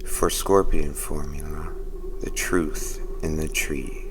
For Scorpion Formula, the truth in the trees.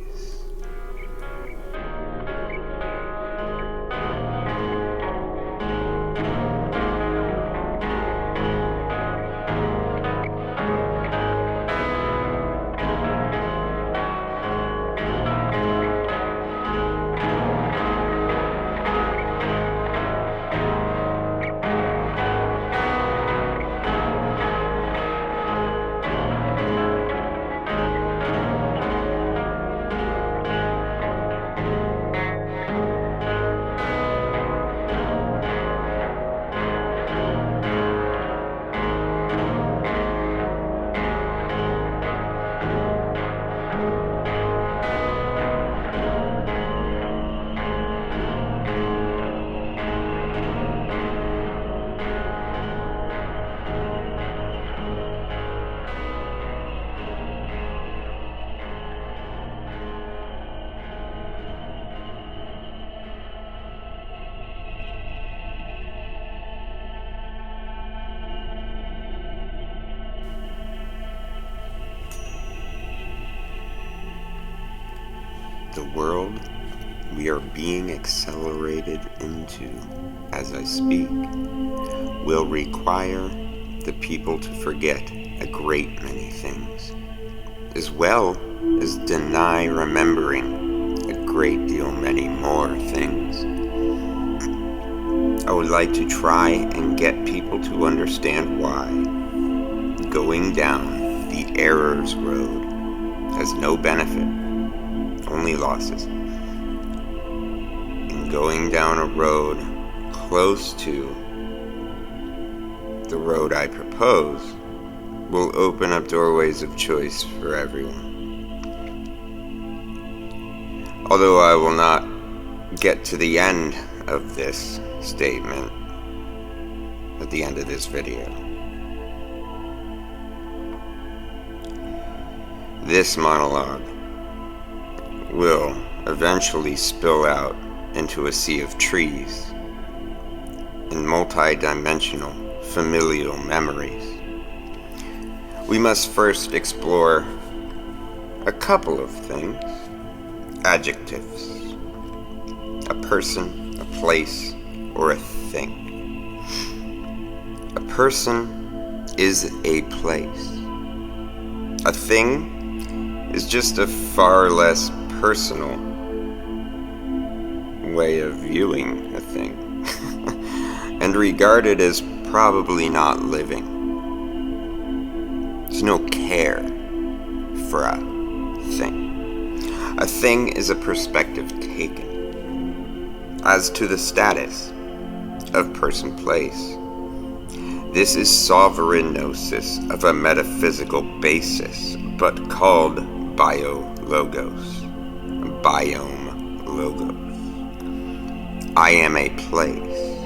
The world we are being accelerated into as I speak will require the people to forget a great many things, as well as deny remembering a great deal many more things. I would like to try and get people to understand why going down the errors road has no benefit, only losses. And going down a road close to the road I propose will open up doorways of choice for everyone. Although I will not get to the end of this statement at the end of this video. This monologue will eventually spill out into a sea of trees and multi-dimensional familial memories. We must first explore a couple of things. Adjectives. A person, a place, or a thing. A person is a place. A thing is just a far less personal way of viewing a thing and regarded as probably not living. There's no care for a thing. A thing is a perspective taken as to the status of person place. This is sovereign gnosis of a metaphysical basis, but called biologos. Biome logos. I am a place,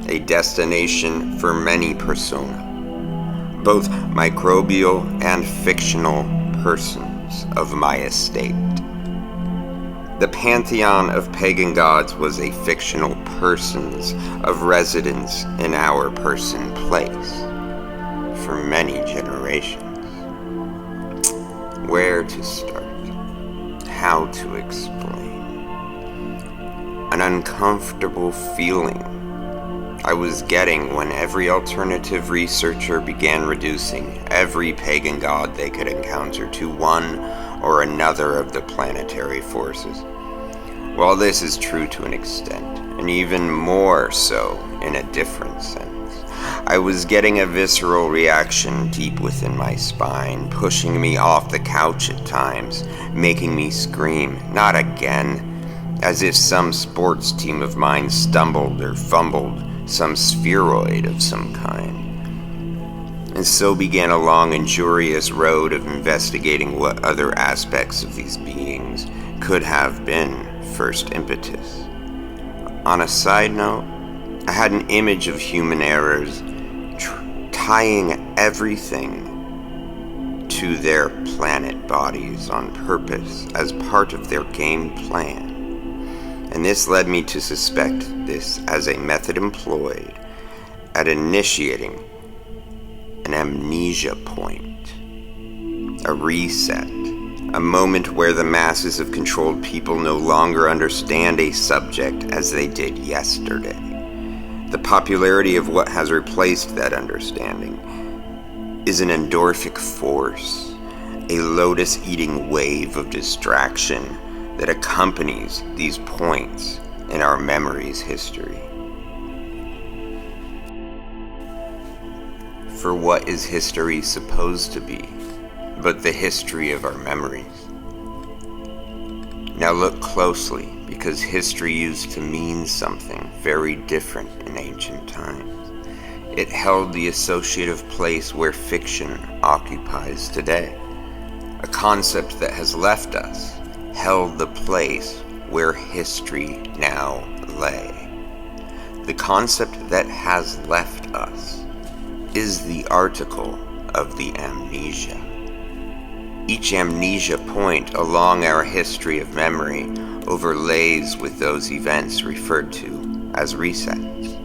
a destination for many persona, both microbial and fictional persons of my estate. The pantheon of pagan gods was a fictional persons of residence in our person place for many generations. Where to start? How to explain? An uncomfortable feeling I was getting when every alternative researcher began reducing every pagan god they could encounter to one or another of the planetary forces. While this is true to an extent, and even more so in a different sense, I was getting a visceral reaction deep within my spine, pushing me off the couch at times, making me scream, not again, as if some sports team of mine stumbled or fumbled some spheroid of some kind. And so began a long, injurious road of investigating what other aspects of these beings could have been first impetus. On a side note, I had an image of human errors tying everything to their planet bodies on purpose as part of their game plan. And this led me to suspect this as a method employed at initiating an amnesia point, a reset, a moment where the masses of controlled people no longer understand a subject as they did yesterday. The popularity of what has replaced that understanding is an endorphic force, a lotus-eating wave of distraction that accompanies these points in our memory's history. For what is history supposed to be but the history of our memories? Now look closely, because history used to mean something very different in ancient times. It held the associative place where fiction occupies today. A concept that has left us held the place where history now lay. The concept that has left us is the article of the amnesia. Each amnesia point along our history of memory overlays with those events referred to as resets.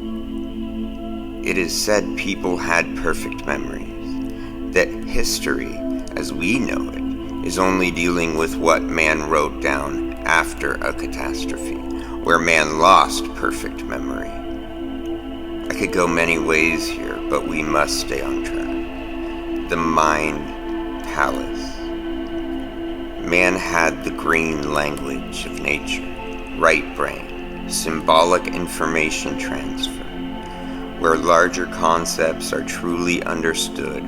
It is said people had perfect memories, that history, as we know it, is only dealing with what man wrote down after a catastrophe, where man lost perfect memory. I could go many ways here, but we must stay on track. The mind palace. Man had the green language of nature, right brain, symbolic information transfer, where larger concepts are truly understood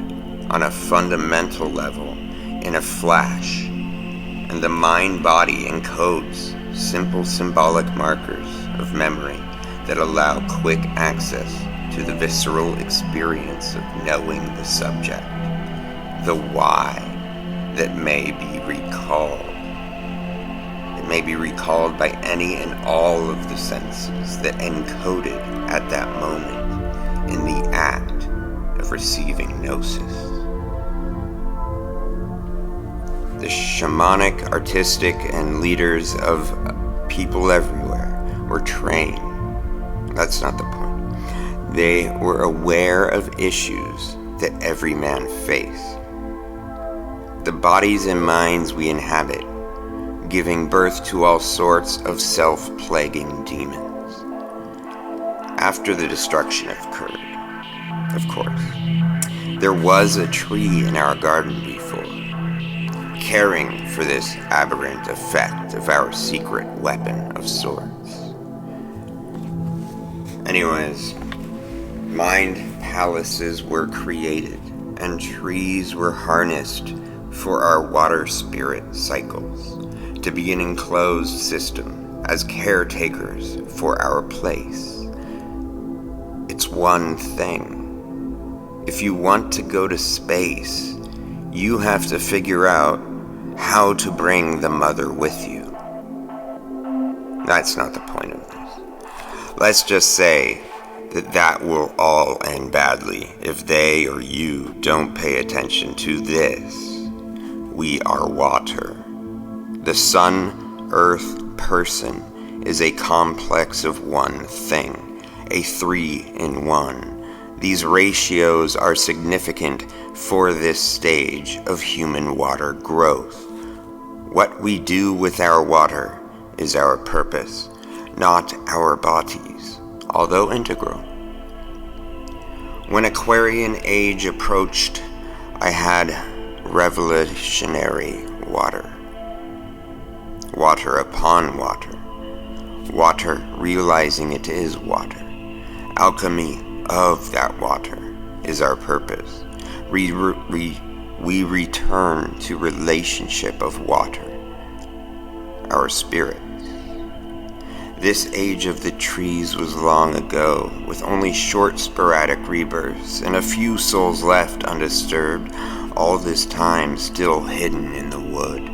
on a fundamental level in a flash, and the mind-body encodes simple symbolic markers of memory that allow quick access to the visceral experience of knowing the subject, the why that may be recalled. It may be recalled by any and all of the senses that encoded at that moment in the act of receiving gnosis. The shamanic, artistic, and leaders of people everywhere were trained. That's not the point. They were aware of issues that every man faced. The bodies and minds we inhabit, giving birth to all sorts of self-plaguing demons. After the destruction occurred, of course, there was a tree in our garden before, caring for this aberrant effect of our secret weapon of sorts. Anyways, mind palaces were created and trees were harnessed for our water spirit cycles to be an enclosed system as caretakers for our place. It's one thing. If you want to go to space, you have to figure out how to bring the mother with you. That's not the point of this. Let's just say that will all end badly if they or you don't pay attention to this. We are water. The sun, earth, person is a complex of one thing, a 3-in-1. These ratios are significant for this stage of human water growth. What we do with our water is our purpose, not our bodies, although integral. When Aquarian age approached, I had revolutionary water. Water upon water. Water realizing it is water. Alchemy of that water is our purpose. We return to relationship of water, our spirits. This age of the trees was long ago, with only short sporadic rebirths and a few souls left undisturbed, all this time still hidden in the wood.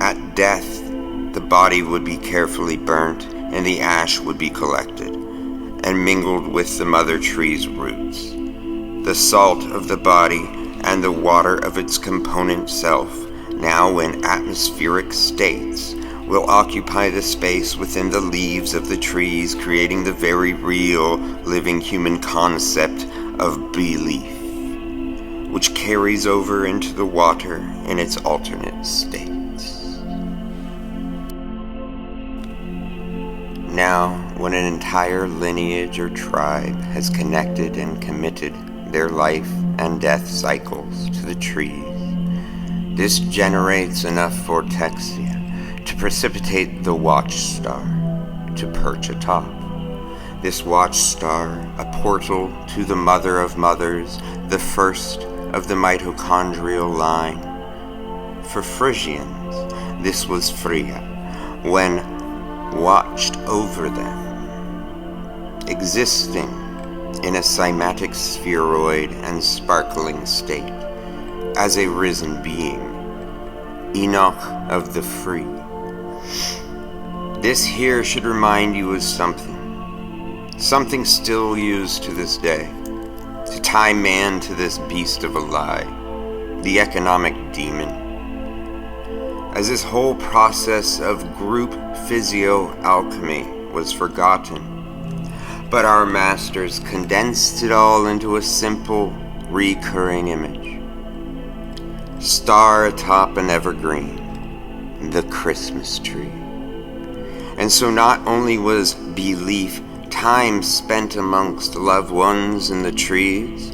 At death, the body would be carefully burnt and the ash would be collected and mingled with the mother tree's roots. The salt of the body and the water of its component self, now in atmospheric states, will occupy the space within the leaves of the trees, creating the very real living human concept of belief, which carries over into the water in its alternate states. Now, when an entire lineage or tribe has connected and committed their life and death cycles to the trees, this generates enough vortexia to precipitate the watchstar to perch atop. This watchstar, a portal to the mother of mothers, the first of the mitochondrial line. For Frisians, this was Freya, when watched over them, existing in a cymatic spheroid and sparkling state, as a risen being, Enoch of the free. This here should remind you of something still used to this day, to tie man to this beast of a lie, the economic demon. As this whole process of group physio-alchemy was forgotten, but our masters condensed it all into a simple, recurring image. Star atop an evergreen, the Christmas tree. And so not only was belief time spent amongst loved ones in the trees,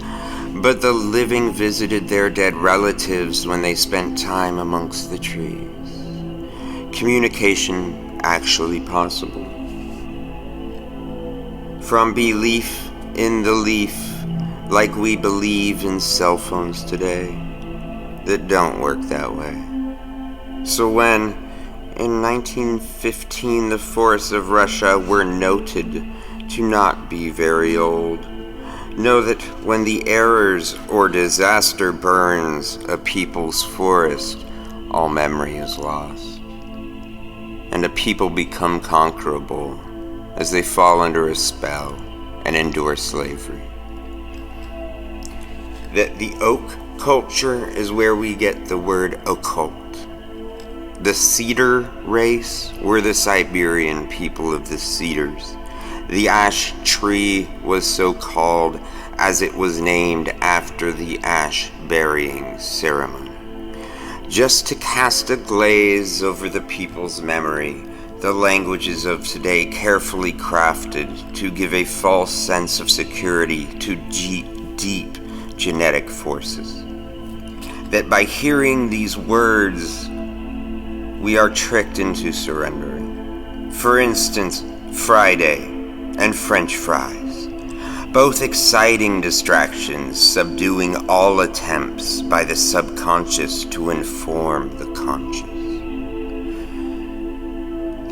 but the living visited their dead relatives when they spent time amongst the trees. Communication actually possible. From belief in the leaf, like we believe in cell phones today, that don't work that way. So when, in 1915, the forests of Russia were noted to not be very old, know that when the errors or disaster burns a people's forest, all memory is lost, and a people become conquerable as they fall under a spell and endure slavery. That the oak culture is where we get the word occult. The cedar race were the Siberian people of the cedars. The ash tree was so called as it was named after the ash burying ceremony. Just to cast a glaze over the people's memory, the languages of today carefully crafted to give a false sense of security to deep genetic forces. That by hearing these words, we are tricked into surrendering. For instance, Friday and French fries, both exciting distractions subduing all attempts by the subconscious to inform the conscious.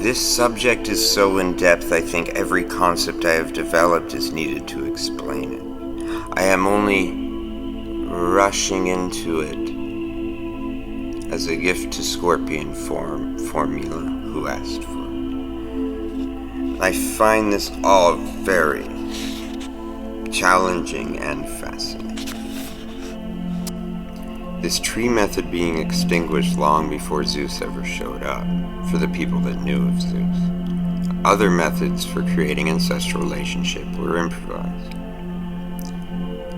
This subject is so in-depth, I think every concept I have developed is needed to explain it. I am only rushing into it as a gift to Scorpion Formula, who asked for it. I find this all very challenging and fascinating. This tree method being extinguished long before Zeus ever showed up, for the people that knew of Zeus. Other methods for creating ancestral relationship were improvised.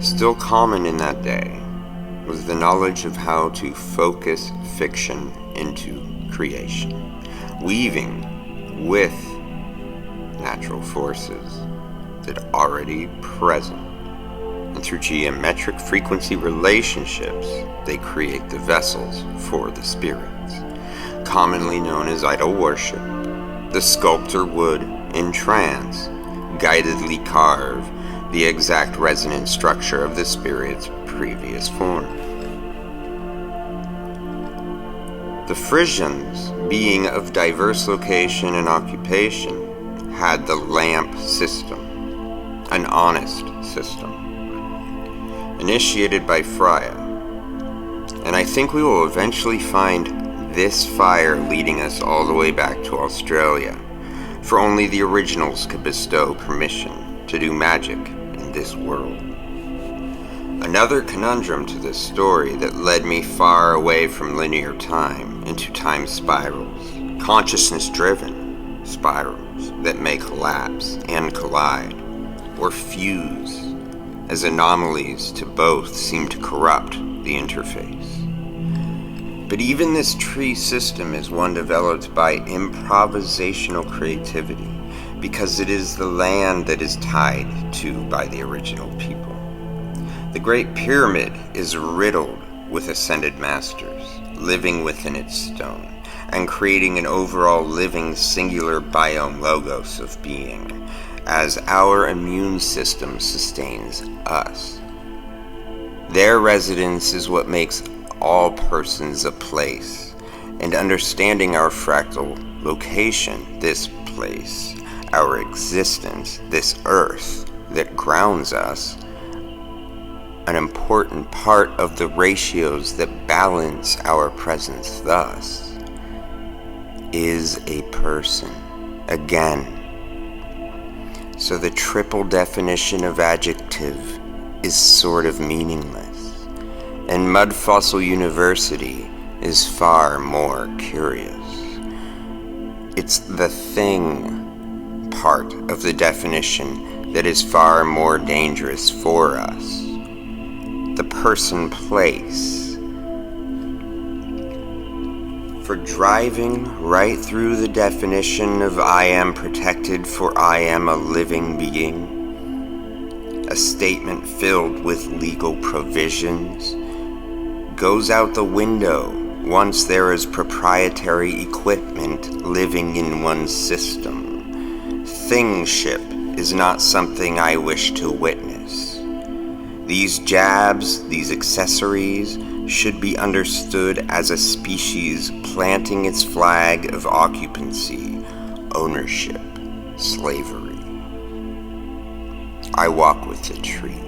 Still common in that day was the knowledge of how to focus fiction into creation, weaving with natural forces that are already present. And through geometric frequency relationships, they create the vessels for the spirits, commonly known as idol worship. The sculptor would, in trance, guidedly carve the exact resonant structure of the spirit's previous form. The Frisians, being of diverse location and occupation, had the lamp system, an honest system, initiated by Freya. And I think we will eventually find this fire leading us all the way back to Australia, for only the originals could bestow permission to do magic in this world. Another conundrum to this story that led me far away from linear time into time spirals, consciousness-driven spirals that may collapse and collide, or fuse, as anomalies to both seem to corrupt the interface. But even this tree system is one developed by improvisational creativity, because it is the land that is tied to by the original people. The Great Pyramid is riddled with ascended masters, living within its stone, and creating an overall living singular biome logos of being, as our immune system sustains us. Their residence is what makes all persons a place, and understanding our fractal location, this place, our existence, this earth that grounds us, an important part of the ratios that balance our presence thus, is a person. Again. So the triple definition of adjective is sort of meaningless, and Mud Fossil University is far more curious. It's the thing part of the definition that is far more dangerous for us. The person place. For driving right through the definition of I am protected for I am a living being, a statement filled with legal provisions, goes out the window once there is proprietary equipment living in one's system. Thingship is not something I wish to witness. These jabs, these accessories, should be understood as a species planting its flag of occupancy, ownership, slavery. I walk with the tree.